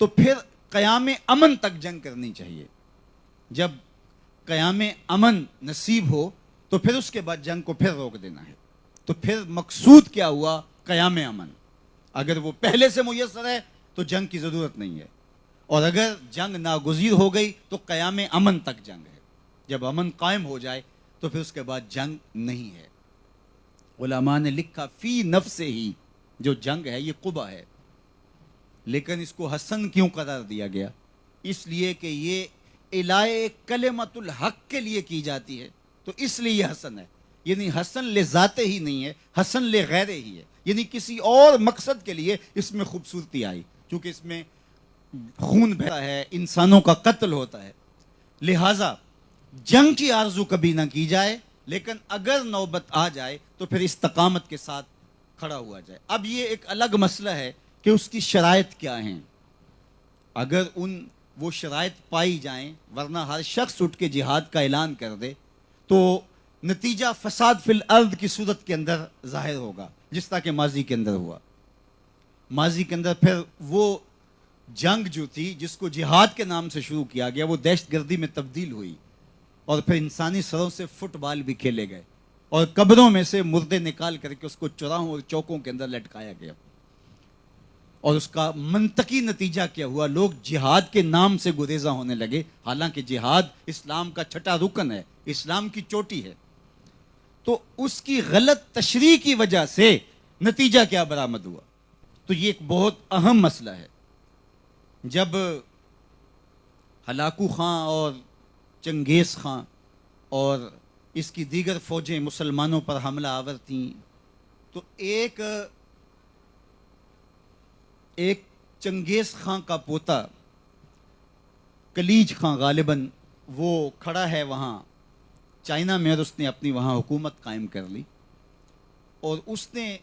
تو پھر قیام امن تک جنگ کرنی چاہیے. جب قیام امن نصیب ہو تو پھر اس کے بعد جنگ کو پھر روک دینا ہے. تو پھر مقصود کیا ہوا؟ قیام امن. اگر وہ پہلے سے میسر ہے تو جنگ کی ضرورت نہیں ہے, اور اگر جنگ ناگزیر ہو گئی تو قیام امن تک جنگ ہے. جب امن قائم ہو جائے تو پھر اس کے بعد جنگ نہیں ہے. علماء نے لکھا فی نفس ہی جو جنگ ہے یہ قبح ہے, لیکن اس کو حسن کیوں قرار دیا گیا؟ اس لیے کہ یہ الائے کلمت الحق کے لیے کی جاتی ہے, تو اس لیے یہ حسن ہے. یعنی حسن لذاتے ہی نہیں ہے, حسن لغیر ہی ہے. یعنی کسی اور مقصد کے لیے اس میں خوبصورتی آئی, کیونکہ اس میں خون بہتا ہے, انسانوں کا قتل ہوتا ہے. لہٰذا جنگ کی آرزو کبھی نہ کی جائے, لیکن اگر نوبت آ جائے تو پھر استقامت کے ساتھ کھڑا ہوا جائے. اب یہ ایک الگ مسئلہ ہے کہ اس کی شرائط کیا ہیں. اگر وہ شرائط پائی جائیں, ورنہ ہر شخص اٹھ کے جہاد کا اعلان کر دے تو نتیجہ فساد فی الارض کی صورت کے اندر ظاہر ہوگا، جس طرح کہ ماضی کے اندر ہوا۔ ماضی کے اندر پھر وہ جنگ جو تھی جس کو جہاد کے نام سے شروع کیا گیا، وہ دہشت گردی میں تبدیل ہوئی، اور پھر انسانی سروں سے فٹ بال بھی کھیلے گئے، اور قبروں میں سے مردے نکال کر کے اس کو چوراہوں اور چوکوں کے اندر لٹکایا گیا۔ اور اس کا منطقی نتیجہ کیا ہوا؟ لوگ جہاد کے نام سے گریزاں ہونے لگے، حالانکہ جہاد اسلام کا چھٹا رکن ہے، اسلام کی چوٹی ہے۔ تو اس کی غلط تشریح کی وجہ سے نتیجہ کیا برآمد ہوا؟ تو یہ ایک بہت اہم مسئلہ ہے۔ جب ہلاکو خان اور چنگیز خان اور اس کی دیگر فوجیں مسلمانوں پر حملہ آور تھیں، تو ایک چنگیز خان کا پوتا کلیج خان غالباً وہ کھڑا ہے وہاں چائنا میں، اور اس نے اپنی وہاں حکومت قائم کر لی، اور اس نے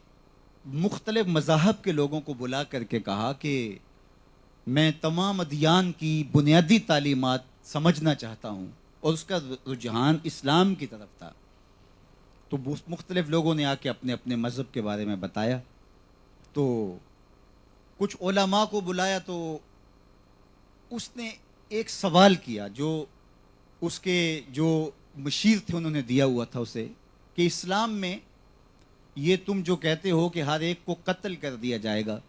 مختلف مذاہب کے لوگوں کو بلا کر کے کہا کہ میں تمام ادیان کی بنیادی تعلیمات سمجھنا چاہتا ہوں، اور اس کا رجحان اسلام کی طرف تھا۔ تو مختلف لوگوں نے آ کے اپنے اپنے مذہب کے بارے میں بتایا، تو کچھ علماء کو بلایا، تو اس نے ایک سوال کیا جو اس کے جو مشیر تھے انہوں نے دیا ہوا تھا اسے، کہ اسلام میں یہ تم جو کہتے ہو کہ ہر ایک کو قتل کر دیا جائے گا،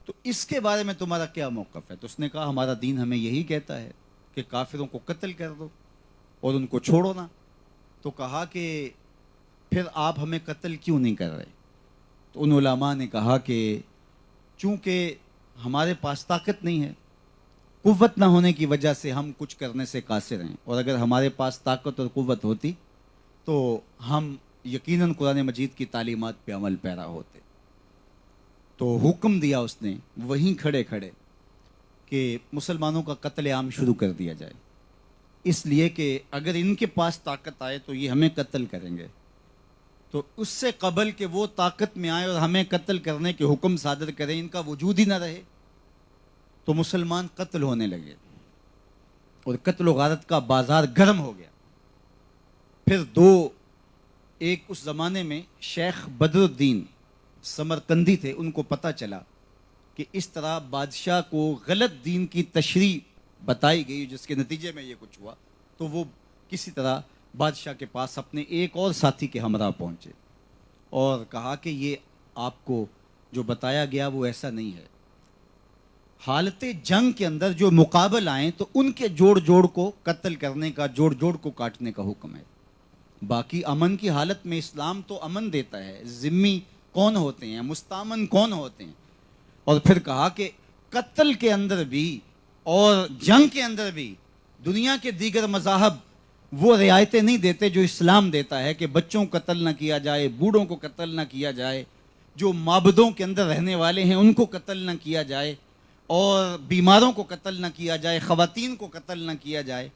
تو اس کے بارے میں تمہارا کیا موقف ہے؟ تو اس نے کہا ہمارا دین ہمیں یہی کہتا ہے کہ کافروں کو قتل کر دو اور ان کو چھوڑو نا۔ تو کہا کہ پھر آپ ہمیں قتل کیوں نہیں کر رہے؟ تو ان علماء نے کہا کہ چونکہ ہمارے پاس طاقت نہیں ہے، قوت نہ ہونے کی وجہ سے ہم کچھ کرنے سے قاصر ہیں، اور اگر ہمارے پاس طاقت اور قوت ہوتی تو ہم یقیناً قرآن مجید کی تعلیمات پہ عمل پیرا ہوتے۔ تو حکم دیا اس نے وہیں کھڑے کھڑے کہ مسلمانوں کا قتل عام شروع کر دیا جائے، اس لیے کہ اگر ان کے پاس طاقت آئے تو یہ ہمیں قتل کریں گے، تو اس سے قبل کہ وہ طاقت میں آئے اور ہمیں قتل کرنے کے حکم صادر کریں، ان کا وجود ہی نہ رہے، تو مسلمان قتل ہونے لگے، اور قتل و غارت کا بازار گرم ہو گیا۔ پھر ایک اس زمانے میں شیخ بدر الدین سمرقندی تھے، ان کو پتہ چلا کہ اس طرح بادشاہ کو غلط دین کی تشریح بتائی گئی، جس کے نتیجے میں یہ کچھ ہوا، تو وہ کسی طرح بادشاہ کے پاس اپنے ایک اور ساتھی کے ہمراہ پہنچے اور کہا کہ یہ آپ کو جو بتایا گیا وہ ایسا نہیں ہے، حالت جنگ کے اندر جو مقابل آئیں تو ان کے جوڑ جوڑ کو قتل کرنے کا، جوڑ جوڑ کو کاٹنے کا حکم ہے۔ باقی امن کی حالت میں اسلام تو امن دیتا ہے، ذمی کون ہوتے ہیں، مستامن کون ہوتے ہیں، اور پھر کہا کہ قتل کے اندر بھی اور جنگ کے اندر بھی دنیا کے دیگر مذاہب وہ رعایتیں نہیں دیتے جو اسلام دیتا ہے، کہ بچوں کو قتل نہ کیا جائے، بوڑھوں کو قتل نہ کیا جائے، جو معبدوں کے اندر رہنے والے ہیں ان کو قتل نہ کیا جائے، اور بیماروں کو قتل نہ کیا جائے، خواتین کو قتل نہ کیا جائے،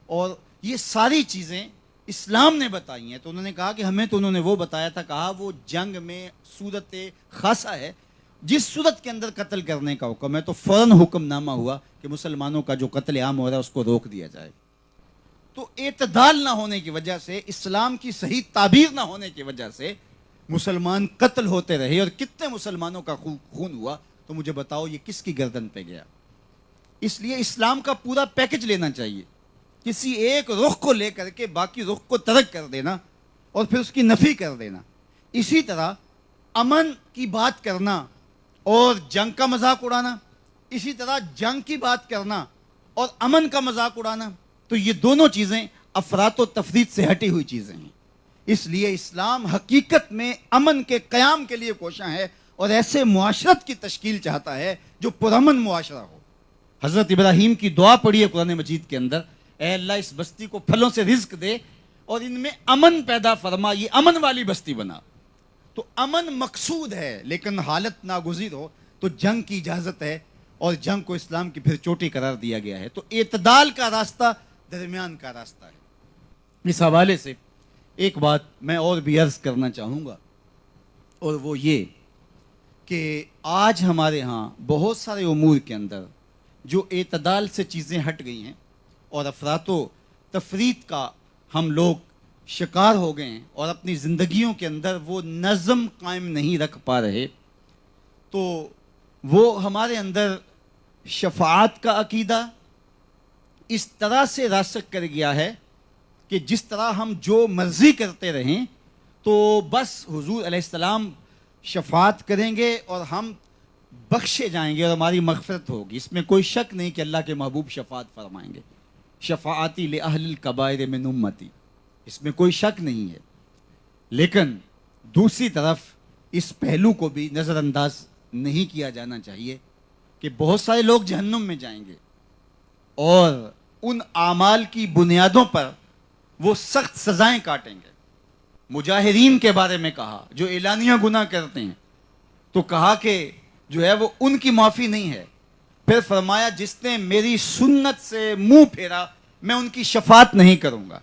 اور یہ ساری چیزیں اسلام نے بتائی ہیں۔ تو انہوں نے کہا کہ ہمیں تو انہوں نے وہ بتایا تھا، کہا وہ جنگ میں صورت خاصہ ہے، جس صورت کے اندر قتل کرنے کا حکم ہے تو فوراً حکم نامہ ہوا کہ مسلمانوں کا جو قتل عام ہو رہا ہے اس کو روک دیا جائے۔ تو اعتدال نہ ہونے کی وجہ سے، اسلام کی صحیح تعبیر نہ ہونے کی وجہ سے مسلمان قتل ہوتے رہے، اور کتنے مسلمانوں کا خون ہوا، تو مجھے بتاؤ یہ کس کی گردن پہ گیا؟ اس لیے اسلام کا پورا پیکج لینا چاہیے، کسی ایک رخ کو لے کر کے باقی رخ کو ترک کر دینا اور پھر اس کی نفی کر دینا۔ اسی طرح امن کی بات کرنا اور جنگ کا مذاق اڑانا، اسی طرح جنگ کی بات کرنا اور امن کا مذاق اڑانا، تو یہ دونوں چیزیں افراط و تفریط سے ہٹی ہوئی چیزیں ہیں۔ اس لیے اسلام حقیقت میں امن کے قیام کے لیے کوشاں ہے، اور ایسے معاشرت کی تشکیل چاہتا ہے جو پرامن معاشرہ ہو۔ حضرت ابراہیم کی دعا پڑھی ہے قرآن مجید کے اندر، اے اللہ اس بستی کو پھلوں سے رزق دے اور ان میں امن پیدا فرما، یہ امن والی بستی بنا۔ تو امن مقصود ہے، لیکن حالت ناگزیر ہو تو جنگ کی اجازت ہے، اور جنگ کو اسلام کی پھر چوٹی قرار دیا گیا ہے۔ تو اعتدال کا راستہ درمیان کا راستہ ہے۔ اس حوالے سے ایک بات میں اور بھی عرض کرنا چاہوں گا، اور وہ یہ کہ آج ہمارے ہاں بہت سارے امور کے اندر جو اعتدال سے چیزیں ہٹ گئی ہیں، اور افراط و تفریط کا ہم لوگ شکار ہو گئے ہیں اور اپنی زندگیوں کے اندر وہ نظم قائم نہیں رکھ پا رہے، تو وہ ہمارے اندر شفاعت کا عقیدہ اس طرح سے راسخ کر گیا ہے کہ جس طرح ہم جو مرضی کرتے رہیں تو بس حضور علیہ السلام شفاعت کریں گے اور ہم بخشے جائیں گے اور ہماری مغفرت ہوگی. اس میں کوئی شک نہیں کہ اللہ کے محبوب شفاعت فرمائیں گے. شفاعتی لأہل الکبائر من امتی، اس میں کوئی شک نہیں ہے. لیکن دوسری طرف اس پہلو کو بھی نظر انداز نہیں کیا جانا چاہیے کہ بہت سارے لوگ جہنم میں جائیں گے اور ان اعمال کی بنیادوں پر وہ سخت سزائیں کاٹیں گے. مجاہرین کے بارے میں کہا جو اعلانیہ گناہ کرتے ہیں، تو کہا کہ جو ہے وہ ان کی معافی نہیں ہے. پھر فرمایا جس نے میری سنت سے منہ پھیرا میں ان کی شفاعت نہیں کروں گا.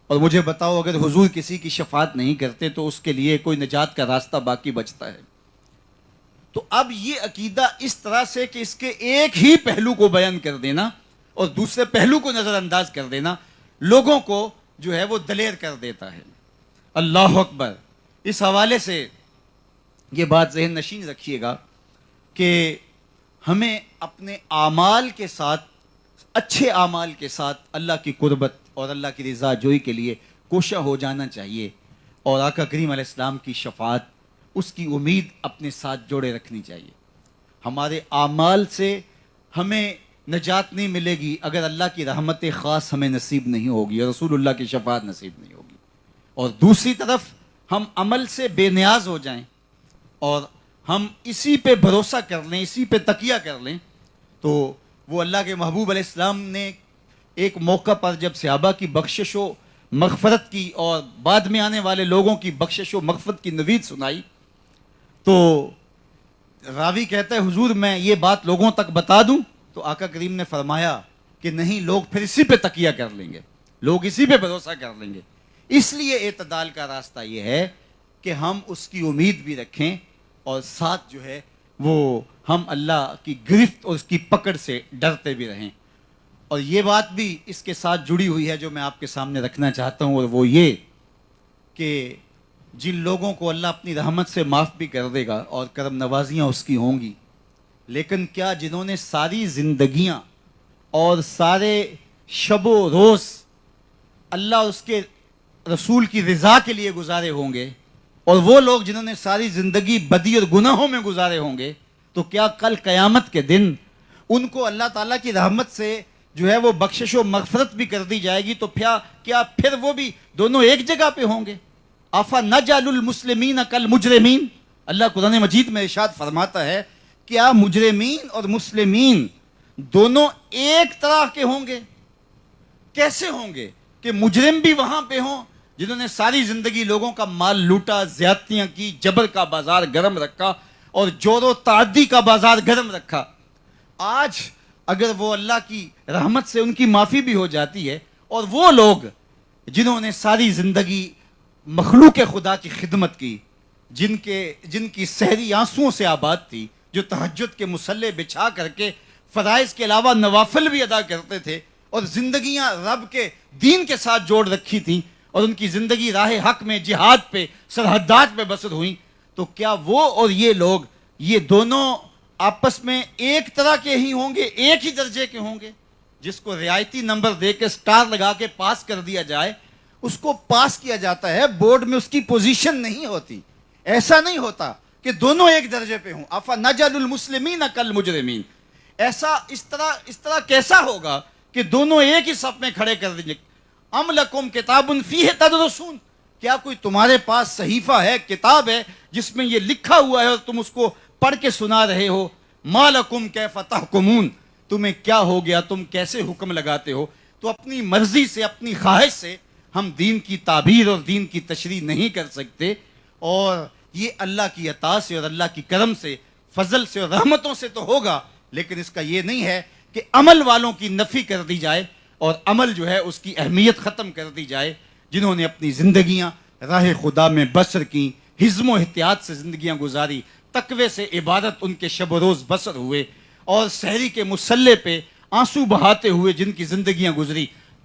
اور مجھے بتاؤ اگر حضور کسی کی شفاعت نہیں کرتے تو اس کے لیے کوئی نجات کا راستہ باقی بچتا ہے؟ تو اب یہ عقیدہ اس طرح سے کہ اس کے ایک ہی پہلو کو بیان کر دینا اور دوسرے پہلو کو نظر انداز کر دینا لوگوں کو جو ہے وہ دلیر کر دیتا ہے. اللہ اکبر. اس حوالے سے یہ بات ذہن نشین رکھیے گا کہ ہمیں اپنے اعمال کے ساتھ، اچھے اعمال کے ساتھ اللہ کی قربت اور اللہ کی رضا جوئی کے لیے کوشاں ہو جانا چاہیے، اور آقا کریم علیہ السلام کی شفاعت، اس کی امید اپنے ساتھ جوڑے رکھنی چاہیے. ہمارے اعمال سے ہمیں نجات نہیں ملے گی اگر اللہ کی رحمت خاص ہمیں نصیب نہیں ہوگی اور رسول اللہ کی شفاعت نصیب نہیں ہوگی. اور دوسری طرف ہم عمل سے بے نیاز ہو جائیں اور ہم اسی پہ بھروسہ کر لیں، اسی پہ تکیہ کر لیں، تو وہ اللہ کے محبوب علیہ السلام نے ایک موقع پر جب صحابہ کی بخشش و مغفرت کی اور بعد میں آنے والے لوگوں کی بخشش و مغفرت کی نوید سنائی، تو راوی کہتا ہے حضور میں یہ بات لوگوں تک بتا دوں؟ تو آقا کریم نے فرمایا کہ نہیں، لوگ پھر اسی پہ تکیہ کر لیں گے، لوگ اسی پہ بھروسہ کر لیں گے. اس لیے اعتدال کا راستہ یہ ہے کہ ہم اس کی امید بھی رکھیں اور ساتھ جو ہے وہ ہم اللہ کی گرفت اور اس کی پکڑ سے ڈرتے بھی رہیں. اور یہ بات بھی اس کے ساتھ جڑی ہوئی ہے جو میں آپ کے سامنے رکھنا چاہتا ہوں، اور وہ یہ کہ جن لوگوں کو اللہ اپنی رحمت سے معاف بھی کر دے گا اور کرم نوازیاں اس کی ہوں گی، لیکن کیا جنہوں نے ساری زندگیاں اور سارے شب و روز اللہ اور اس کے رسول کی رضا کے لیے گزارے ہوں گے، اور وہ لوگ جنہوں نے ساری زندگی بدی اور گناہوں میں گزارے ہوں گے، تو کیا کل قیامت کے دن ان کو اللہ تعالیٰ کی رحمت سے جو ہے وہ بخشش و مغفرت بھی کر دی جائے گی؟ تو کیا پھر وہ بھی دونوں ایک جگہ پہ ہوں گے؟ آفا نجعل المسلمین کالمجرمین. اللہ قرآن مجید میں ارشاد فرماتا ہے کیا مجرمین اور مسلمین دونوں ایک طرح کے ہوں گے؟ کیسے ہوں گے کہ مجرم بھی وہاں پہ ہوں جنہوں نے ساری زندگی لوگوں کا مال لوٹا، زیادتیاں کی، جبر کا بازار گرم رکھا اور جور و تعدی کا بازار گرم رکھا. آج اگر وہ اللہ کی رحمت سے ان کی معافی بھی ہو جاتی ہے، اور وہ لوگ جنہوں نے ساری زندگی مخلوق خدا کی خدمت کی، جن کی سحری آنسوؤں سے آباد تھی، جو تہجد کے مصلے بچھا کر کے فرائض کے علاوہ نوافل بھی ادا کرتے تھے اور زندگیاں رب کے دین کے ساتھ جوڑ رکھی تھیں اور ان کی زندگی راہ حق میں، جہاد پہ، سرحدات پہ بسر ہوئیں، تو کیا وہ اور یہ لوگ، یہ دونوں آپس میں ایک طرح کے ہی ہوں گے، ایک ہی درجے کے ہوں گے؟ جس کو رعایتی نمبر دے کے سٹار لگا کے پاس کر دیا جائے، اس کو پاس کیا جاتا ہے، بورڈ میں اس کی پوزیشن نہیں ہوتی. ایسا نہیں ہوتا کہ دونوں ایک درجے پہ ہوں. آفا نجعل المسلمین کالمجرمین. اس طرح کیسا ہوگا کہ دونوں ایک ہی صف میں کھڑے کر دیں گے؟ ام لکم کتاب فیہ تدرسون. کیا کوئی تمہارے پاس صحیفہ ہے، کتاب ہے جس میں یہ لکھا ہوا ہے اور تم اس کو پڑھ کے سنا رہے ہو؟ ما لکم کیف تحکمون. تمہیں کیا ہو گیا، تم کیسے حکم لگاتے ہو؟ تو اپنی مرضی سے، اپنی خواہش سے ہم دین کی تعبیر اور دین کی تشریح نہیں کر سکتے. اور یہ اللہ کی عطا سے اور اللہ کی کرم سے، فضل سے اور رحمتوں سے تو ہوگا، لیکن اس کا یہ نہیں ہے کہ عمل والوں کی نفی کر دی جائے اور عمل جو ہے اس کی اہمیت ختم کر دی جائے. جنہوں نے اپنی زندگیاں راہ خدا میں بسر کی، حزم و احتیاط سے زندگیاں گزاری، تقوی سے عبادت ان کے شب و روز بسر ہوئے، اور سحری کے مصلے پہ آنسو بہاتے ہوئے جن کی زندگیاں گزری،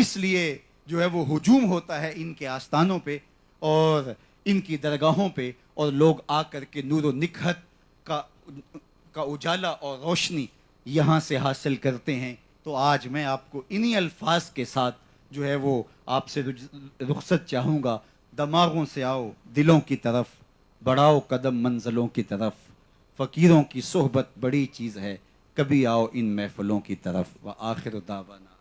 اس لیے جو ہے وہ ہجوم ہوتا ہے ان کے آستانوں پہ اور ان کی درگاہوں پہ، اور لوگ آ کر کے نور و نکہت کا اجالا اور روشنی یہاں سے حاصل کرتے ہیں۔ تو آج میں آپ کو انہی الفاظ کے ساتھ جو ہے وہ آپ سے رخصت چاہوں گا۔ دماغوں سے آؤ دلوں کی طرف، بڑھاؤ قدم منزلوں کی طرف، فقیروں کی صحبت بڑی چیز ہے، کبھی آؤ ان محفلوں کی طرف۔ وآخر دعوانا